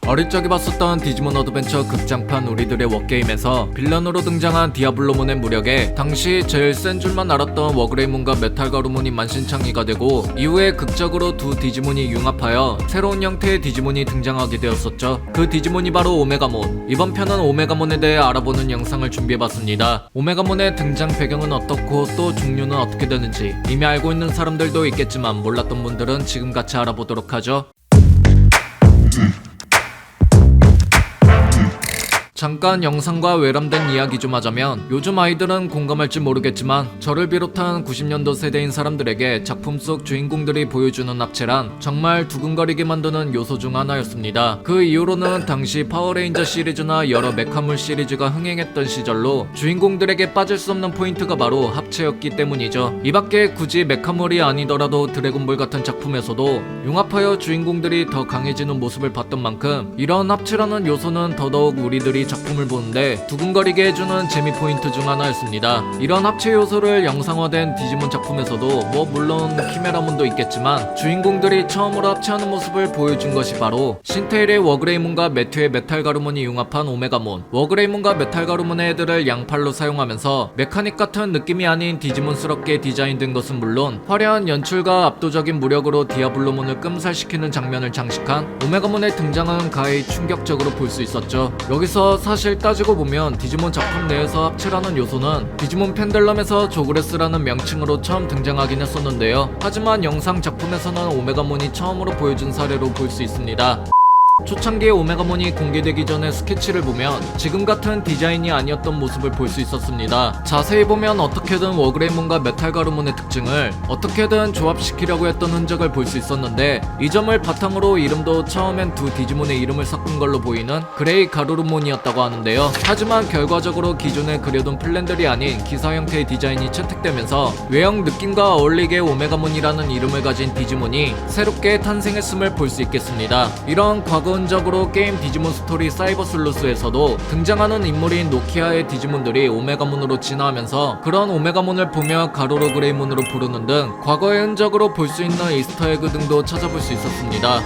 어릴 적에 봤었던 디지몬 어드벤처 극장판 우리들의 워게임에서 빌런으로 등장한 디아블로몬의 무력에 당시 제일 센 줄만 알았던 워그레이몬과 메탈가루몬이 만신창이가 되고, 이후에 극적으로 두 디지몬이 융합하여 새로운 형태의 디지몬이 등장하게 되었었죠. 그 디지몬이 바로 오메가몬. 이번 편은 오메가몬에 대해 알아보는 영상을 준비해봤습니다. 오메가몬의 등장 배경은 어떻고 또 종류는 어떻게 되는지 이미 알고 있는 사람들도 있겠지만 몰랐던 분들은 지금 같이 알아보도록 하죠. 잠깐 영상과 외람된 이야기 좀 하자면, 요즘 아이들은 공감할지 모르겠지만 저를 비롯한 90년도 세대인 사람들에게 작품 속 주인공들이 보여주는 합체란 정말 두근거리게 만드는 요소 중 하나였습니다. 그 이후로는 당시 파워레인저 시리즈나 여러 메카물 시리즈가 흥행했던 시절로 주인공들에게 빠질 수 없는 포인트가 바로 합체였기 때문이죠. 이밖에 굳이 메카물이 아니더라도 드래곤볼 같은 작품에서도 융합하여 주인공들이 더 강해지는 모습을 봤던 만큼, 이런 합체라는 요소는 더더욱 우리들이 작품을 보는데 두근거리게 해주는 재미 포인트 중 하나였습니다. 이런 합체 요소를 영상화된 디지몬 작품에서도 물론 키메라몬도 있겠지만 주인공들이 처음으로 합체하는 모습을 보여준 것이 바로 신테일의 워그레이몬과 매튜의 메탈가루몬이 융합한 오메가몬. 워그레이몬과 메탈가루몬의 애들을 양팔로 사용하면서 메카닉 같은 느낌이 아닌 디지몬스럽게 디자인된 것은 물론, 화려한 연출과 압도적인 무력으로 디아블로몬을 끔살시키는 장면을 장식한 오메가몬의 등장은 가히 충격적으로 볼 수 있었죠. 여기서 사실 따지고 보면 디지몬 작품 내에서 합체라는 요소는 디지몬 펜들럼에서 조그레스라는 명칭으로 처음 등장하긴 했었는데요. 하지만 영상 작품에서는 오메가몬이 처음으로 보여준 사례로 볼 수 있습니다. 초창기에 오메가몬이 공개되기 전에 스케치를 보면 지금 같은 디자인이 아니었던 모습을 볼 수 있었습니다. 자세히 보면 어떻게든 워그레이몬과 메탈가루몬의 특징을 어떻게든 조합시키려고 했던 흔적을 볼 수 있었는데, 이 점을 바탕으로 이름도 처음엔 두 디지몬의 이름을 섞은 걸로 보이는 그레이 가루르몬이었다고 하는데요. 하지만 결과적으로 기존에 그려둔 플랜들이 아닌 기사 형태의 디자인이 채택되면서 외형 느낌과 어울리게 오메가몬이라는 이름을 가진 디지몬이 새롭게 탄생했음을 볼 수 있겠습니다. 이런 과거 흔적으로 게임 디지몬 스토리 사이버 슬루스에서도 등장하는 인물인 노키아의 디지몬들이 오메가몬으로 진화하면서 그런 오메가몬을 보며 가로로 그레이몬으로 부르는 등 과거의 흔적으로 볼 수 있는 이스터에그 등도 찾아볼 수 있었습니다.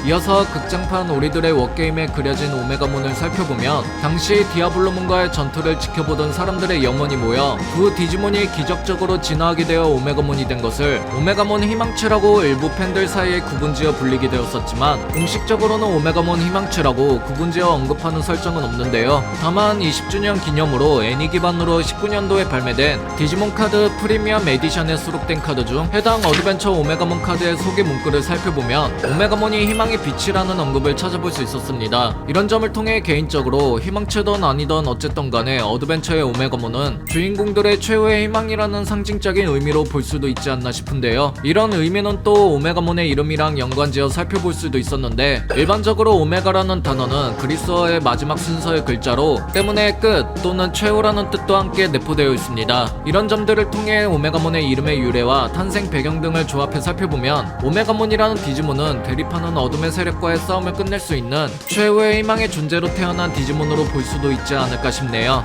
이어서 극장판 우리들의 워게임에 그려진 오메가몬을 살펴보면, 당시 디아블로몬과의 전투를 지켜보던 사람들의 영혼이 모여 두 디지몬이 기적적으로 진화하게 되어 오메가몬이 된 것을 오메가몬 희망체라고 일부 팬들 사이에 구분지어 불리게 되었었지만, 공식적으로는 오메가몬 희망체라고 구분지어 언급하는 설정은 없는데요. 다만 20주년 기념으로 애니 기반으로 19년도에 발매된 디지몬 카드 프리미엄 에디션에 수록된 카드 중 해당 어드벤처 오메가몬 카드의 소개 문구를 살펴보면 오메가몬이 희망의 빛이라는 언급을 찾아볼 수 있었습니다. 이런 점을 통해 개인적으로 희망체든 아니든 어쨌든 간에 어드벤처의 오메가몬은 주인공들의 최후의 희망이라는 상징적인 의미로 볼 수도 있지 않나 싶은데요. 이런 의미는 또 오메가몬의 이름이랑 연관지어 살펴볼 수도 있었는데, 일반적으로 오메가라는 단어는 그리스어의 마지막 순서의 글자로 때문에 끝 또는 최후라는 뜻도 함께 내포되어 있습니다. 이런 점들을 통해 오메가몬의 이름의 유래와 탄생 배경 등을 조합해 살펴보면 오메가몬이라는 디지몬은 대립하는 어둠의 세력과의 싸움을 끝낼 수 있는 최후의 희망의 존재로 태어난 디지몬으로 볼 수도 있지 않을까 싶네요.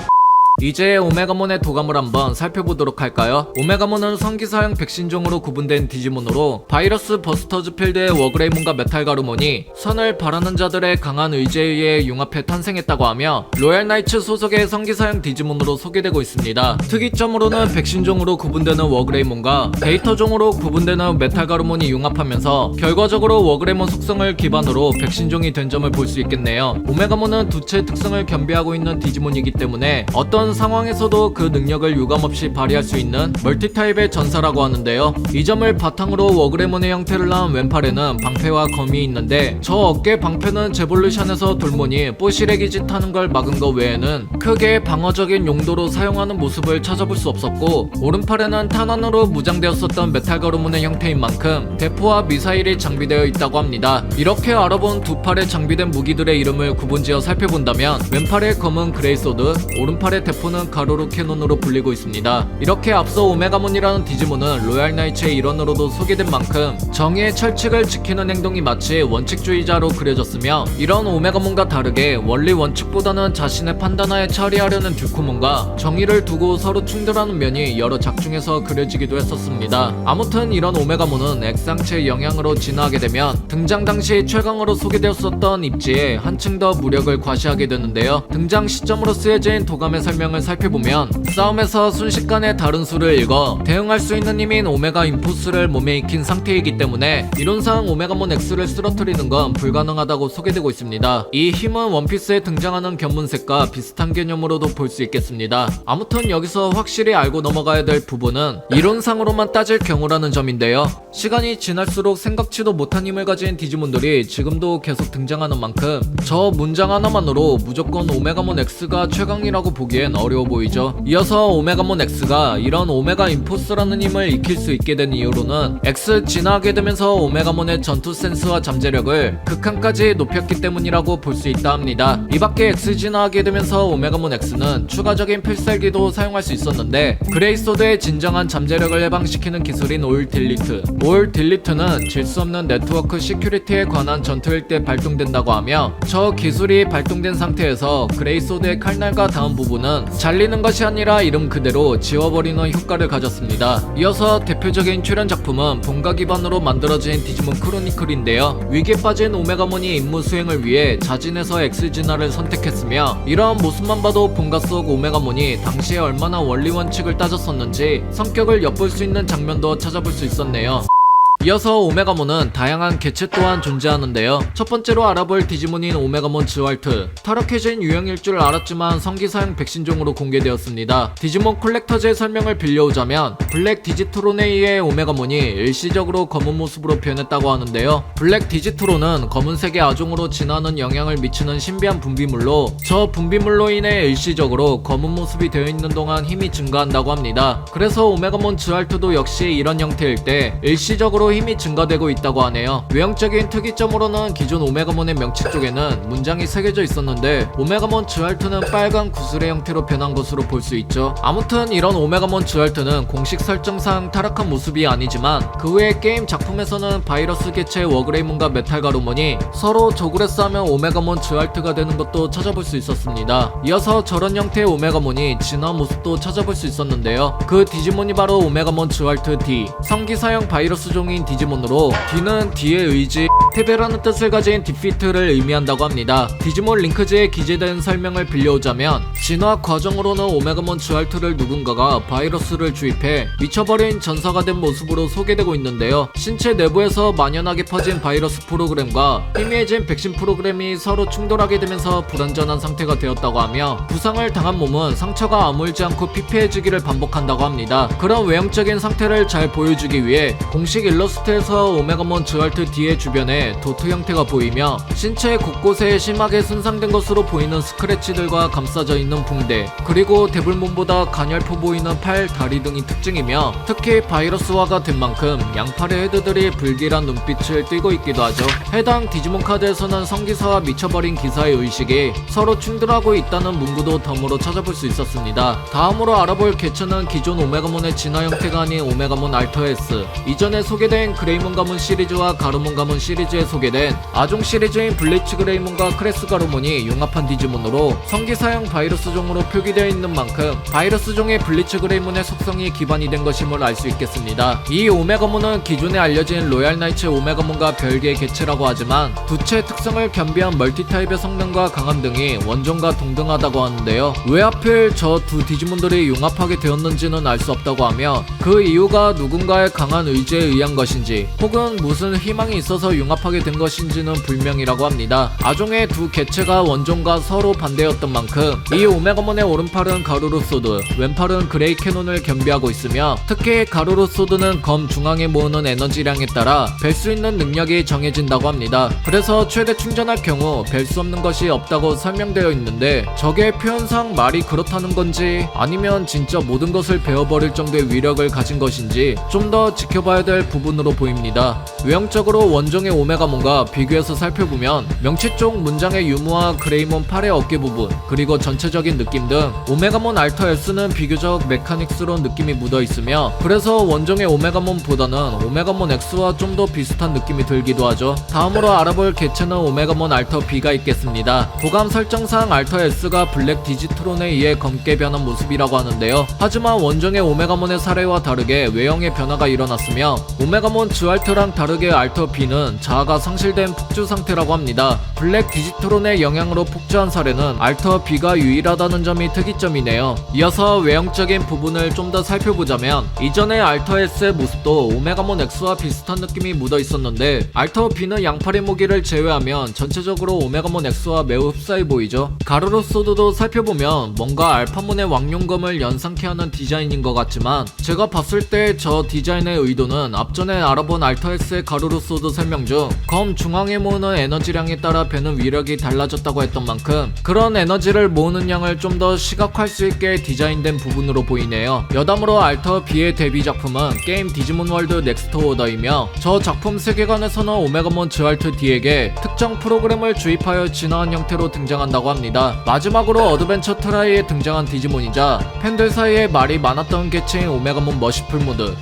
이제 오메가몬의 도감을 한번 살펴보도록 할까요? 오메가몬은 성기사형 백신종으로 구분된 디지몬으로 바이러스 버스터즈 필드의 워그레이몬과 메탈가루몬이 선을 바라는 자들의 강한 의지에 의해 융합해 탄생했다고 하며, 로얄 나이츠 소속의 성기사형 디지몬으로 소개되고 있습니다. 특이점으로는 백신종으로 구분되는 워그레이몬과 데이터종으로 구분되는 메탈가루몬이 융합하면서 결과적으로 워그레이몬 속성을 기반으로 백신종이 된 점을 볼 수 있겠네요. 오메가몬은 두채 특성을 겸비하고 있는 디지몬이기 때문에 어떤 상황에서도 그 능력을 유감없이 발휘할 수 있는 멀티타입의 전사라고 하는데요. 이 점을 바탕으로 워그레몬의 형태를 낳은 왼팔에는 방패와 검이 있는데, 저 어깨 방패는 제볼루션에서 돌몬이 뽀시래기짓 하는 걸 막은 것 외에는 크게 방어적인 용도로 사용하는 모습을 찾아볼 수 없었고, 오른팔에는 탄환으로 무장되었었던 메탈가루몬의 형태인 만큼 대포와 미사일이 장비되어 있다고 합니다. 이렇게 알아본 두 팔에 장비된 무기들의 이름을 구분지어 살펴본다면, 왼팔의 검은 그레이소드, 오른팔의 대포 작포는 가로로 캐논으로 불리고 있습니다. 이렇게 앞서 오메가몬이라는 디지몬은 로얄 나이츠의 일원으로도 소개된 만큼 정의의 철칙을 지키는 행동이 마치 원칙주의자로 그려졌으며, 이런 오메가몬과 다르게 원리 원칙보다는 자신의 판단하에 처리하려는 듀코몬과 정의를 두고 서로 충돌하는 면이 여러 작중에서 그려지기도 했었습니다. 아무튼 이런 오메가몬은 액상체의 영향으로 진화하게 되면 등장 당시 최강으로 소개되었었던 입지에 한층 더 무력을 과시하게 되는데요. 등장 시점으로 쓰여진 도감의 설명을 살펴보면 싸움에서 순식간에 다른 수를 읽어 대응할 수 있는 힘인 오메가 인포스를 몸에 익힌 상태이기 때문에 이론상 오메가몬 X를 쓰러뜨리는 건 불가능하다고 소개되고 있습니다. 이 힘은 원피스에 등장하는 견문색과 비슷한 개념으로도 볼 수 있겠습니다. 아무튼 여기서 확실히 알고 넘어가야 될 부분은 이론상으로만 따질 경우라는 점인데요. 시간이 지날수록 생각지도 못한 힘을 가진 디지몬들이 지금도 계속 등장하는 만큼 저 문장 하나만으로 무조건 오메가몬 X가 최강이라고 보기엔 어려워 보이죠. 이어서 오메가몬 X가 이런 오메가 인포스라는 힘을 익힐 수 있게 된 이유로는 X 진화하게 되면서 오메가몬의 전투 센스와 잠재력을 극한까지 높였기 때문이라고 볼 수 있다 합니다. 이밖에 X 진화하게 되면서 오메가몬 X는 추가적인 필살기도 사용할 수 있었는데, 그레이소드의 진정한 잠재력을 해방시키는 기술인 올 딜리트. 올 딜리트는 질 수 없는 네트워크 시큐리티에 관한 전투일 때 발동된다고 하며, 저 기술이 발동된 상태에서 그레이소드의 칼날과 닿은 부분은 잘리는 것이 아니라 이름 그대로 지워버리는 효과를 가졌습니다. 이어서 대표적인 출연 작품은 본가 기반으로 만들어진 디지몬 크로니클인데요. 위기에 빠진 오메가몬이 임무 수행을 위해 자진해서 X 진화를 선택했으며, 이러한 모습만 봐도 본가 속 오메가몬이 당시에 얼마나 원리 원칙을 따졌었는지 성격을 엿볼 수 있는 장면도 찾아볼 수 있었네요. 이어서 오메가몬은 다양한 개체 또한 존재하는데요. 첫 번째로 알아볼 디지몬인 오메가몬 즈왈트. 타락해진 유형일 줄 알았지만 성기사용 백신종으로 공개되었습니다. 디지몬 콜렉터즈의 설명을 빌려오자면 블랙 디지트론에 의해 오메가몬이 일시적으로 검은 모습으로 변했다고 하는데요. 블랙 디지트론은 검은색의 아종으로 진화하는 영향을 미치는 신비한 분비물로, 저 분비물로 인해 일시적으로 검은 모습이 되어 있는 동안 힘이 증가한다고 합니다. 그래서 오메가몬 즈왈트도 역시 이런 형태일 때 일시적으로 힘이 증가되고 있다고 하네요. 외형적인 특이점으로는 기존 오메가몬의 명치 쪽에는 문장이 새겨져 있었는데 오메가몬 즈왈트는 빨간 구슬의 형태로 변한 것으로 볼 수 있죠. 아무튼 이런 오메가몬 즈왈트는 공식 설정상 타락한 모습이 아니지만 그 외의 게임 작품에서는 바이러스 개체의 워그레이몬과 메탈 가루몬이 서로 적으로 싸우면 오메가몬 즈왈트가 되는 것도 찾아볼 수 있었습니다. 이어서 저런 형태의 오메가몬이 진화 모습도 찾아볼 수 있었는데요. 그 디지몬이 바로 오메가몬 즈왈트 D. 성기사형 바이러스 종인 디지몬으로 D는 D의 의지, 패배라는 뜻을 가진 디피트를 의미한다고 합니다. 디지몬 링크즈에 기재된 설명을 빌려오자면 진화 과정으로는 오메가몬 즈왈트를 누군가가 바이러스를 주입해 미쳐버린 전사가 된 모습으로 소개되고 있는데요. 신체 내부에서 만연하게 퍼진 바이러스 프로그램과 희미해진 백신 프로그램이 서로 충돌하게 되면서 불완전한 상태가 되었다고 하며, 부상을 당한 몸은 상처가 아물지 않고 피폐해지기를 반복한다고 합니다. 그런 외형적인 상태를 잘 보여주기 위해 공식 일러스트에서 오메가몬 즈왈트 D의 주변에 도트 형태가 보이며 신체 곳곳에 심하게 손상된 것으로 보이는 스크래치들과 감싸져 있는 붕대, 그리고 데블몬보다 가냘퍼 보이는 팔, 다리 등이 특징이며, 특히 바이러스화가 된 만큼 양팔의 헤드들이 불길한 눈빛을 띠고 있기도 하죠. 해당 디지몬 카드에서는 성기사와 미쳐버린 기사의 의식이 서로 충돌하고 있다는 문구도 덤으로 찾아볼 수 있었습니다. 다음으로 알아볼 개체는 기존 오메가몬의 진화 형태가 아닌 오메가몬 알터 S. 이전에 소개된 그레이몬 가문 시리즈와 가루몬 가문 시리즈에 소개된 아종 시리즈인 블리츠 그레이몬과 크레스 가루몬이 융합한 디지몬으로 성기사형 바이러스종으로 표기되어 있는 만큼 바이러스종의 블리츠 그레이몬의 속성이 기반이 된 것임을 알 수 있겠습니다. 이 오메가몬은 기존에 알려진 로얄 나이츠 오메가몬과 별개의 개체라고 하지만 두체 특성을 겸비한 멀티타입의 성능과 강함 등이 원종과 동등하다고 하는데요. 왜 하필 저 두 디지몬들이 융합하게 되었는지는 알 수 없다고 하며, 그 이유가 누군가의 강한 의지에 의한 것인지 혹은 무슨 희망이 있어서 융합하게 된 것인지는 불명이라고 합니다. 아종의 두 개체가 원종과 서로 반대였던 만큼 이 오메가몬의 오른팔은 가루루 소드, 왼팔은 그레이 캐논을 겸비하고 있으며, 특히 가루루 소드는 검 중앙에 모으는 에너지량에 따라 뵐 수 있는 능력이 정해진다고 합니다. 그래서 최대 충전할 경우 뵐 수 없는 것이 없다고 설명되어 있는데, 저게 표현상 말이 그렇다는 건지 아니면 진짜 모든 것을 베어버릴 정도의 위력을 가진 것인지 좀 더 지켜봐야 될 부분으로 보입니다. 외형적으로 원종의 오메가몬과 비교해서 살펴보면 명치 쪽 문장의 유무와 그레이몬 팔의 어깨 부분, 그리고 전체적인 느낌 등 오메가몬 알터 S는 비교적 메카닉스러운 느낌이 묻어 있으며, 그래서 원종의 오메가몬보다는 오메가몬 X와 좀 더 비슷한 느낌이 들기도 하죠. 다음으로 알아볼 개체는 오메가몬 알터 B가 있겠습니다. 도감 설정상 알터 S가 블랙 디지트론에 의해 검게 변한 모습이라고 하는데요. 하지만 원종의 오메가몬의 사례와 다르게 외형의 변화가 일어났으며, 오메가몬 주알터랑 다르게 알터 B는 자아가 상실된 폭주 상태라고 합니다. 블랙 디지트론의 영향으로 폭주한 사례는 알터 B가 유일하다는 점이 특이점이네요. 이어서 외형적인 부분을 좀 더 살펴보자면, 이전의 알터 S의 모습도 오메가몬 X와 비슷한 느낌이 묻어 있었는데, 알터 B는 양팔의 모기를 제외하면 전체적으로 오메가몬 X와 매우 흡사해 보이죠. 가루로 소드도 살펴보면 뭔가 알파몬의 왕룡검을 연상케 하는 디자인인 것 같지만, 제가 봤을 때 저 디자인의 의도는 앞전에 알아본 알터 S의 가루로 소드 설명 중 검 중앙에 모으는 에너지량에 따라 배는 위력이 달라졌다고 했던 만큼, 그런 에너지를 모으는 양을 좀 더 시각화할 수 있게 디자인된 부분으로 보이네요. 여담으로 알터 B의 데뷔 작품은 게임 디지몬 월드 넥스트 오더이며, 저 작품 세계관에서는 오메가몬 주알트 D에게 특정 프로그램을 주입하여 진화한 형태로 등장한다고 합니다. 마지막으로 어드벤처 트라이에 등장한 디지몬이자 팬들 사이에 말이 많았던 개체인 오메가몬 머시풀 모드.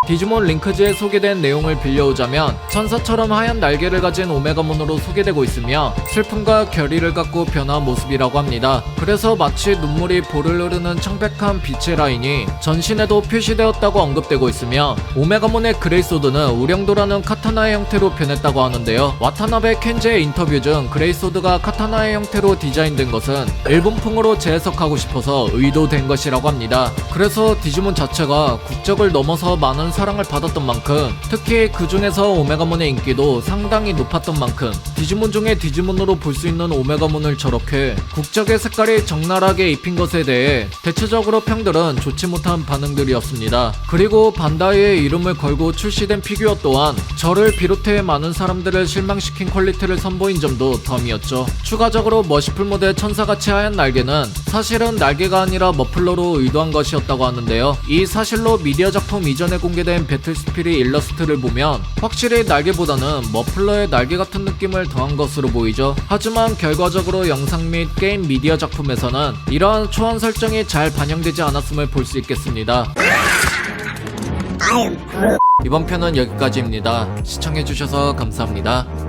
디지몬 링크즈에 소개된 내용을 빌려오자면, 천사처럼 하얀 날개를 가진 오메가몬으로 소개되고 있으며 슬픔과 결의를 갖고 변한 모습이라고 합니다. 그래서 마치 눈물이 볼을 흐르는 청백한 빛의 라인이 전신에도 표시되었다고 언급되고 있으며, 오메가몬의 그레이소드는 우령도라는 카타나의 형태로 변했다고 하는데요. 와타나베 켄지의 인터뷰 중 그레이소드가 카타나의 형태로 디자인된 것은 일본풍으로 재해석하고 싶어서 의도된 것이라고 합니다. 그래서 디지몬 자체가 국적을 넘어서 많은 사랑을 받았던 만큼, 특히 그 중에서 오메가몬의 인기도 상당히 높았던 만큼, 디지몬 중에 디지몬으로 볼 수 있는 오메가몬을 저렇게 국적의 색깔이 적나라하게 입힌 것에 대해 대체적으로 평들은 좋지 못한 반응들이었습니다. 그리고 반다이의 이름을 걸고 출시된 피규어 또한 저를 비롯해 많은 사람들을 실망시킨 퀄리티를 선보인 점도 덤이었죠. 추가적으로 머시풀 모드의 천사같이 하얀 날개는 사실은 날개가 아니라 머플러로 의도한 것이었다고 하는데요. 이 사실로 미디어 작품 이전에 공개된 배틀스피릿 일러스트를 보면 확실히 날개보다는 머플러의 날개 같은 느낌을 더한 것으로 보이죠. 하지만 결과적으로 영상 및 게임 미디어 작품에서는 이러한 초안 설정이 잘 반영되지 않았음을 볼 수 있겠습니다. 이번 편은 여기까지입니다. 시청해주셔서 감사합니다.